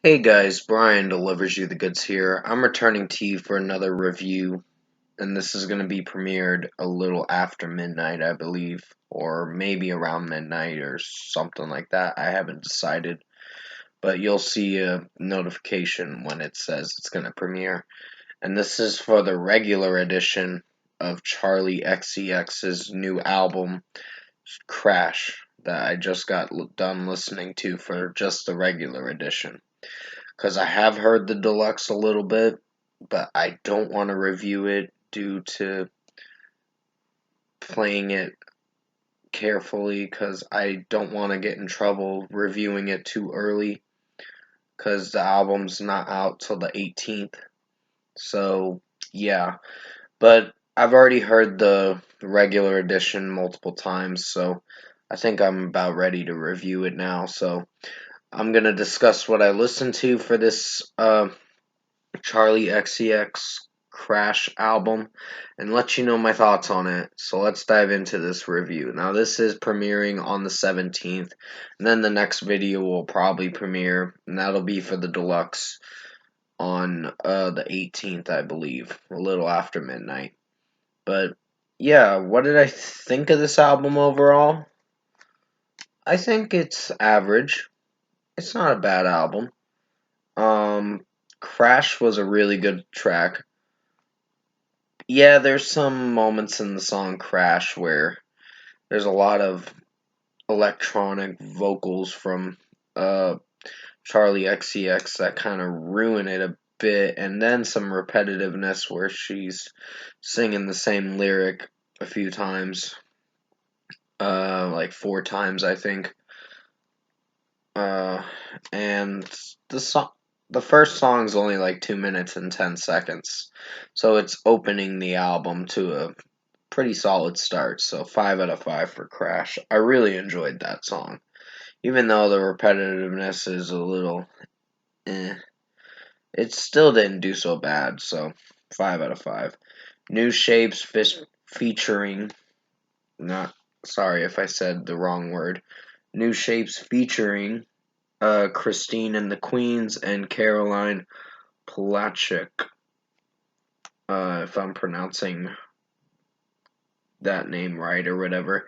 Hey guys, Brian delivers you the goods here. I'm returning to you for another review, and this is going to be premiered a little after midnight, I believe, or maybe around midnight or something like that. I haven't decided, but you'll see a notification when it says it's going to premiere. And this is for the regular edition of Charli XCX's new album, Crash, that I just got done listening to for just the regular edition. Because I have heard the deluxe a little bit, but I don't want to review it due to playing it carefully because I don't want to get in trouble reviewing it too early because the album's not out till the 18th. So, yeah. But I've already heard the regular edition multiple times, so I think I'm about ready to review it now. So, I'm going to discuss what I listened to for this Charli XCX Crash album and let you know my thoughts on it. So let's dive into this review. Now this is premiering on the 17th, and then the next video will probably premiere, and that'll be for the deluxe on the 18th, I believe, a little after midnight. But yeah, what did I think of this album overall? I think it's average. It's not a bad album. Um, Crash was a really good track. Yeah, there's some moments in the song Crash where there's a lot of electronic vocals from uh Charli XCX that kind of ruin it a bit, and then some repetitiveness where she's singing the same lyric a few times, like four times I think. Uh, and the first song's only like 2 minutes and 10 seconds, so it's opening the album to a pretty solid start. So 5 out of 5 for Crash. I really enjoyed that song, even though the repetitiveness is a little, eh. It still didn't do so bad. So 5 out of 5. New Shapes featuring, not sorry if I said the wrong word. New Shapes featuring Christine and the Queens and Caroline Polachek, if I'm pronouncing that name right or whatever.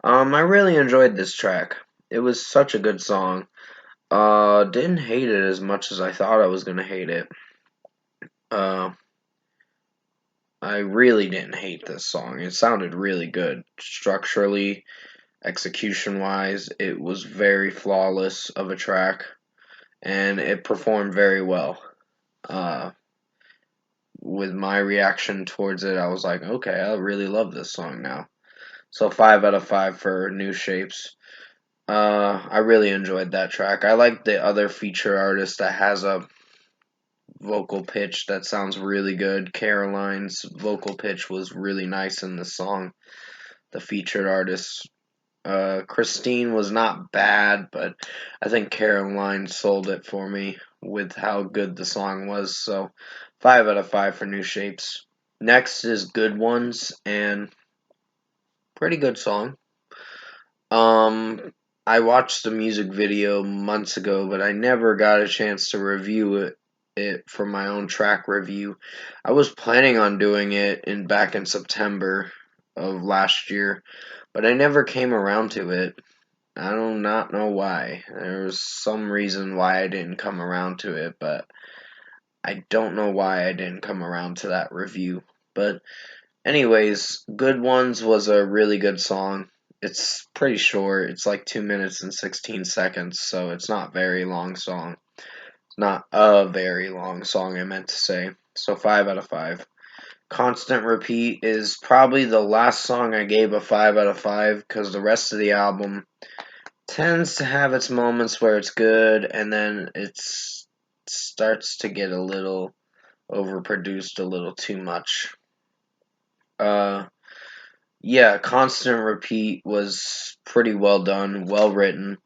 I really enjoyed this track. It was such a good song. Didn't hate it as much as I thought I was gonna hate it. Uh, I really didn't hate this song. It sounded really good. Structurally, execution wise, it was very flawless of a track, and it performed very well. Uh, with my reaction towards it, I was like, okay, I really love this song now. So 5 out of 5 for New Shapes. I really enjoyed that track. I like the other feature artist that has a vocal pitch that sounds really good. Caroline's vocal pitch was really nice in the song. The featured artist, Christine, was not bad, but I think Caroline sold it for me with how good the song was. So 5 out of 5 for New Shapes. Next is Good Ones, and pretty good song. Um, I watched the music video months ago, but I never got a chance to review it for my own track review. I was planning on doing it back in September of last year, but I never came around to it. I do not know why. There was some reason why I didn't come around to it, but I don't know why I didn't come around to that review. But anyways, Good Ones was a really good song. It's pretty short. It's like 2 minutes and 16 seconds, so it's not very long song. It's not a very long song, I meant to say. So 5 out of 5. Constant Repeat is probably the last song I gave a 5 out of 5 because the rest of the album tends to have its moments where it's good and then it starts to get a little overproduced, a little too much. Uh, Yeah, Constant Repeat was pretty well done, well written,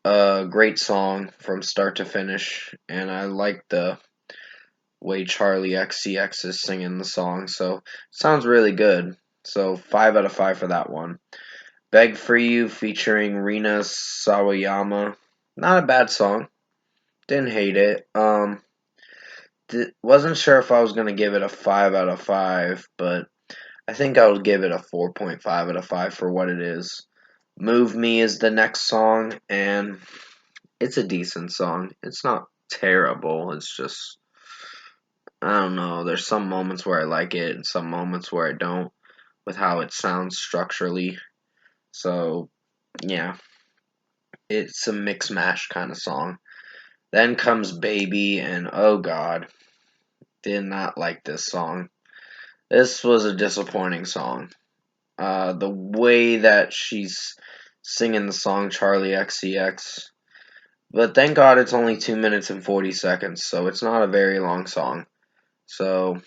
great song from start to finish, and I like the way Charli XCX is singing the song, so it sounds really good. So 5 out of 5 for that one. Beg for You featuring Rina Sawayama. Not a bad song. Didn't hate it. Wasn't sure if I was gonna give it a 5 out of 5, but I think I would give it a 4.5 out of 5 for what it is. Move Me is the next song, and it's a decent song. It's not terrible. It's just, I don't know. There's some moments where I like it and some moments where I don't with how it sounds structurally. So, yeah, it's a mix mash kind of song. Then comes Baby, and oh god, did not like this song. This was a disappointing song. The way that she's singing the song Charli XCX. But thank God it's only 2 minutes and 40 seconds, so it's not a very long song. So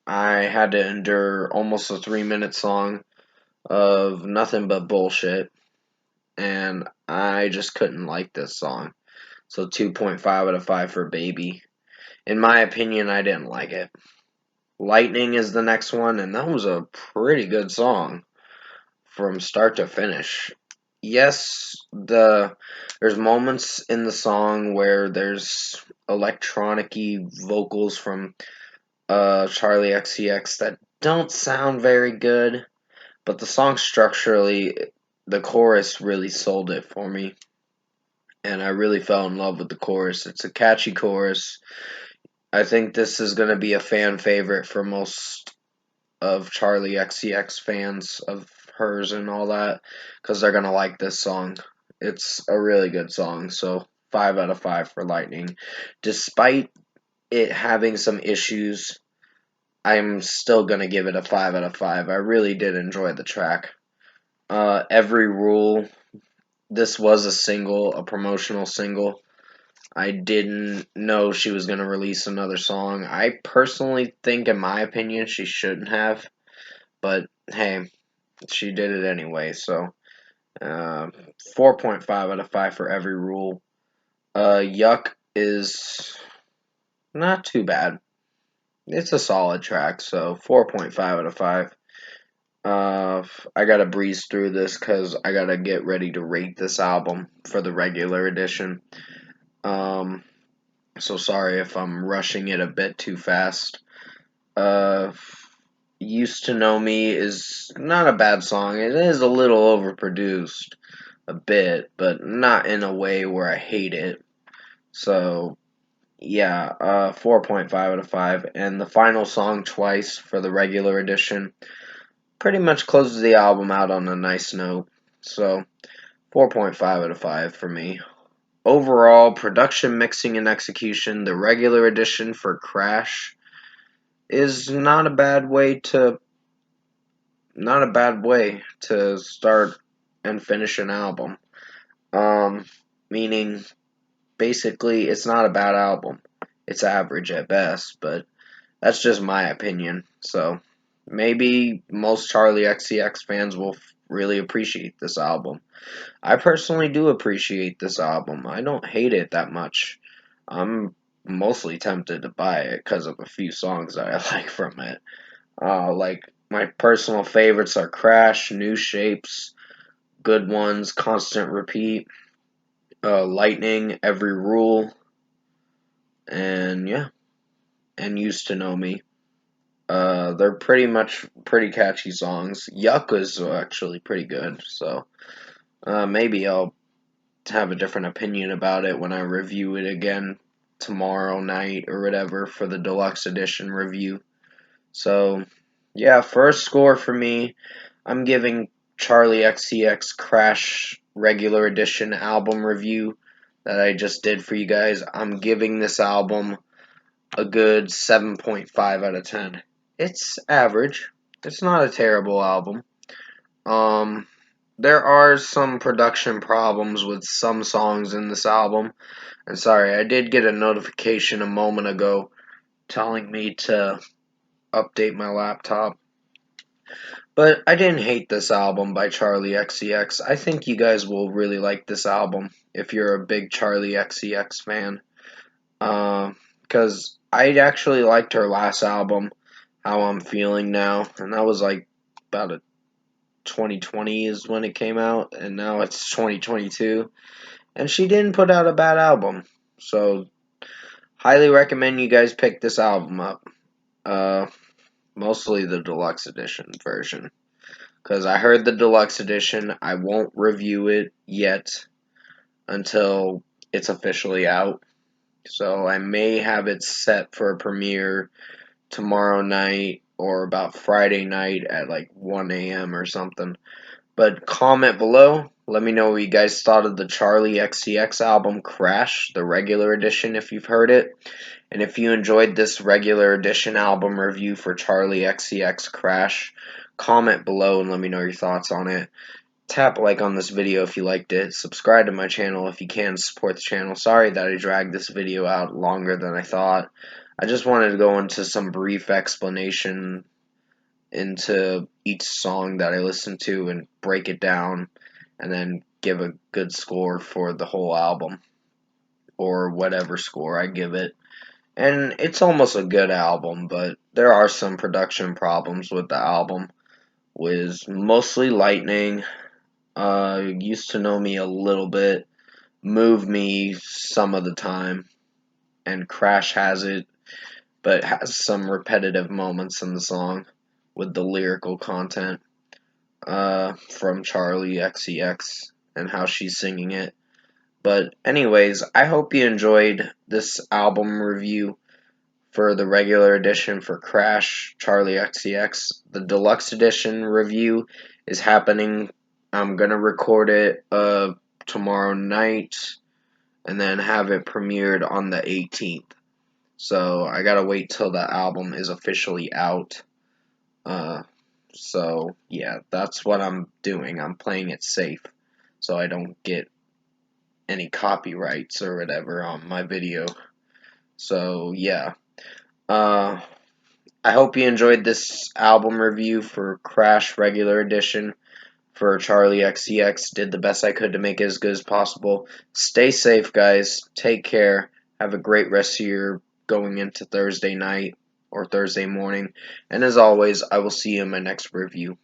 I had to endure almost a 3-minute song of nothing but bullshit, and I just couldn't like this song. So 2.5 out of 5 for Baby. In my opinion, I didn't like it. Lightning is the next one, and that was a pretty good song from start to finish. Yes, there's moments in the song where there's electronic-y vocals from Charli XCX that don't sound very good, but the song structurally, the chorus really sold it for me, and I really fell in love with the chorus. It's a catchy chorus. I think this is going to be a fan favorite for most of Charli XCX fans of hers and all that, because they're going to like this song. It's a really good song, so 5 out of 5 for Lightning. Despite it having some issues, I'm still going to give it a 5 out of 5. I really did enjoy the track. Every Rule, this was a single, a promotional single. I didn't know she was going to release another song. I personally think, in my opinion, she shouldn't have. But hey, she did it anyway. So 4.5 out of 5 for Every Rule. Yuck is not too bad. It's a solid track. So 4.5 out of 5. I gotta breeze through this because I gotta get ready to rate this album for the regular edition. Um, so sorry if I'm rushing it a bit too fast. Uh, Used to Know Me is not a bad song. It is a little overproduced, a bit, but not in a way where I hate it. So, yeah, 4.5 out of 5. And the final song, Twice, for the regular edition, pretty much closes the album out on a nice note. So, 4.5 out of 5 for me. Overall, production, mixing, and execution, the regular edition for Crash is not a bad way to start and finish an album. Um, Meaning basically it's not a bad album. It's average at best, but that's just my opinion. So maybe most Charli XCX fans will really appreciate this album. I personally do appreciate this album. I don't hate it that much. I'm mostly tempted to buy it because of a few songs that I like from it. Like my personal favorites are Crash, New Shapes, Good Ones, Constant Repeat, Lightning, Every Rule, and yeah, and Used to Know Me. They're pretty much pretty catchy songs. Yuck is actually pretty good, so maybe I'll have a different opinion about it when I review it again tomorrow night or whatever for the deluxe edition review. So, yeah, first score for me, I'm giving Charli XCX Crash regular edition album review that I just did for you guys. I'm giving this album a good 7.5 out of 10. It's average. It's not a terrible album. Um, there are some production problems with some songs in this album. And sorry, I did get a notification a moment ago telling me to update my laptop. But I didn't hate this album by Charli XCX. I think you guys will really like this album if you're a big Charli XCX fan. Because I actually liked her last album, How I'm Feeling Now, and that was like about a 2020 is when it came out, and now it's 2022. And she didn't put out a bad album. So, highly recommend you guys pick this album up. Uh, Mostly the deluxe edition version. Because I heard the deluxe edition. I won't review it yet until it's officially out. So I may have it set for a premiere tomorrow night or about Friday night at like 1 a.m. or something. But comment below. Let me know what you guys thought of the Charli XCX album Crash, the regular edition, if you've heard it. And if you enjoyed this regular edition album review for Charli XCX Crash, comment below and let me know your thoughts on it. Tap like on this video if you liked it. Subscribe to my channel if you can. Support the channel. Sorry that I dragged this video out longer than I thought. I just wanted to go into some brief explanation into each song that I listen to and break it down and then give a good score for the whole album or whatever score I give it. And it's almost a good album, but there are some production problems with the album. Was mostly Lightning. Used to know me a little bit. Move Me some of the time. And Crash has it, but has some repetitive moments in the song with the lyrical content from Charli XCX and how she's singing it. But anyways, I hope you enjoyed this album review for the regular edition for Crash Charli XCX. The deluxe edition review is happening. I'm gonna record it tomorrow night and then have it premiered on the 18th. So I gotta wait till the album is officially out. Uh, so yeah, that's what I'm doing. I'm playing it safe so I don't get any copyrights or whatever on my video. So yeah. Uh, I hope you enjoyed this album review for Crash Regular Edition for Charli XCX. Did the best I could to make it as good as possible. Stay safe, guys. Take care. Have a great rest of your going into Thursday night or Thursday morning. And as always, I will see you in my next review.